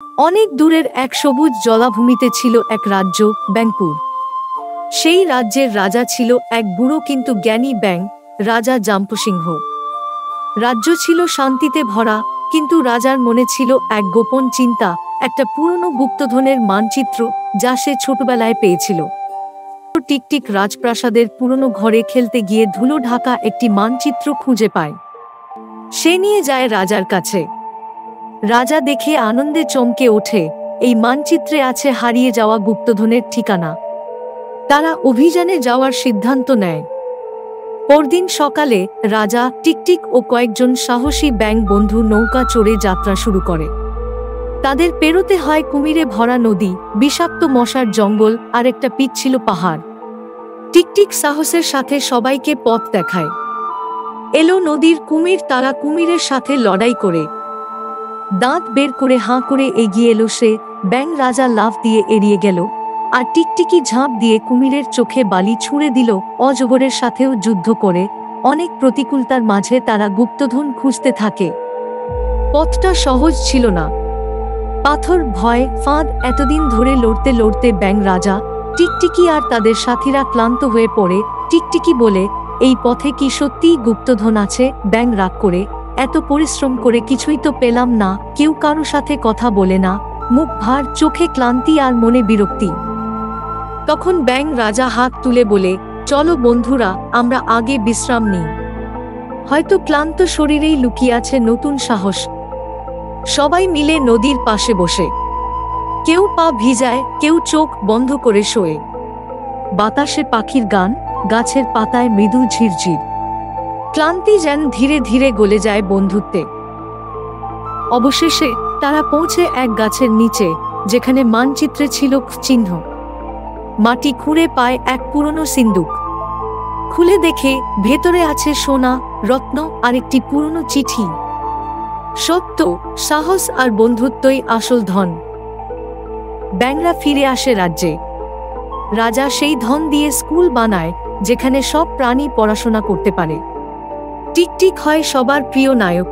অনেক দূরের এক সবুজ জলাভূমিতে ছিল এক রাজ্য, ব্যাংপুর। সেই রাজ্যের রাজা ছিল এক বুড়ো কিন্তু জ্ঞানী ব্যাং, রাজা জাম্পুসিংহ। রাজ্য ছিল শান্তিতে ভরা, কিন্তু রাজার মনে ছিল এক গোপন চিন্তা, একটা পুরনো গুপ্তধনের মানচিত্র যা সে ছোটবেলায় পেয়েছিল। টিকটিক রাজপ্রাসাদের পুরনো ঘরে খেলতে গিয়ে ধুলো ঢাকা একটি মানচিত্র খুঁজে পায়। সে নিয়ে যায় রাজার কাছে। রাজা দেখে আনন্দে চমকে ওঠে, এই মানচিত্রে আছে হারিয়ে যাওয়া গুপ্তধনের ঠিকানা। তারা অভিযানে যাওয়ার সিদ্ধান্ত নেয়। পরদিন সকালে রাজা, টিকটিক ও কয়েকজন সাহসী ব্যাং বন্ধু নৌকা চড়ে যাত্রা শুরু করে। তাদের পেরোতে হয় কুমিরে ভরা নদী, বিষাক্ত মশার জঙ্গল আর একটা পিচ্ছিল পাহাড়। টিকটিক সাহসের সাথে সবাইকে পথ দেখায়। এলো নদীর কুমির, তারা কুমিরের সাথে লড়াই করে দাঁত বের করে হাঁ করে এগিয়ে এলো সে। ব্যাং রাজা লাফ দিয়ে এড়িয়ে গেল, আর টিকটিকি ঝাঁপ দিয়ে কুমিরের চোখে বালি ছুঁড়ে দিল। অজগরের সাথেও যুদ্ধ করে অনেক প্রতিকূলতার মাঝে তারা গুপ্তধন খুঁজতে থাকে। পথটা সহজ ছিল না, পাথর, ভয়, ফাঁদ। এতদিন ধরে লড়তে লড়তে ব্যাং রাজা, টিকটিকি আর তাদের সাথীরা ক্লান্ত হয়ে পড়ে। টিকটিকি বলে, এই পথে কি সত্যিই গুপ্তধন আছে? ব্যাং রাগ করে, এত পরিশ্রম করে কিছুই তো পেলাম না। কেউ কারো সাথে কথা বলে না, মুখ ভার, চোখে ক্লান্তি আর মনে বিরক্তি। তখন ব্যাং রাজা হাত তুলে বলে, চলো বন্ধুরা, আমরা আগে বিশ্রাম নিই। হয়তো ক্লান্ত শরীরেই লুকিয়ে আছে নতুন সাহস। সবাই মিলে নদীর পাশে বসে, কেউ পা ভিজায়, কেউ চোখ বন্ধ করে শোয়ে। বাতাসে পাখির গান, গাছের পাতায় মৃদু ঝিরঝির। ক্লান্তি যেন ধীরে ধীরে গলে যায় বন্ধুত্বে। অবশেষে তারা পৌঁছে এক গাছের নিচে, যেখানে মানচিত্রে ছিল চিহ্ন। মাটি খুঁড়ে পায় এক পুরনো সিন্দুক। খুলে দেখে ভেতরে আছে সোনা, রত্ন আর একটি পুরনো চিঠি। সত্য, সাহস আর বন্ধুত্বই আসল ধন। ব্যাংরা ফিরে আসে রাজ্যে। রাজা সেই ধন দিয়ে স্কুল বানায়, যেখানে সব প্রাণী পড়াশোনা করতে পারে। টিকটিক হয় সবার প্রিয় নায়ক।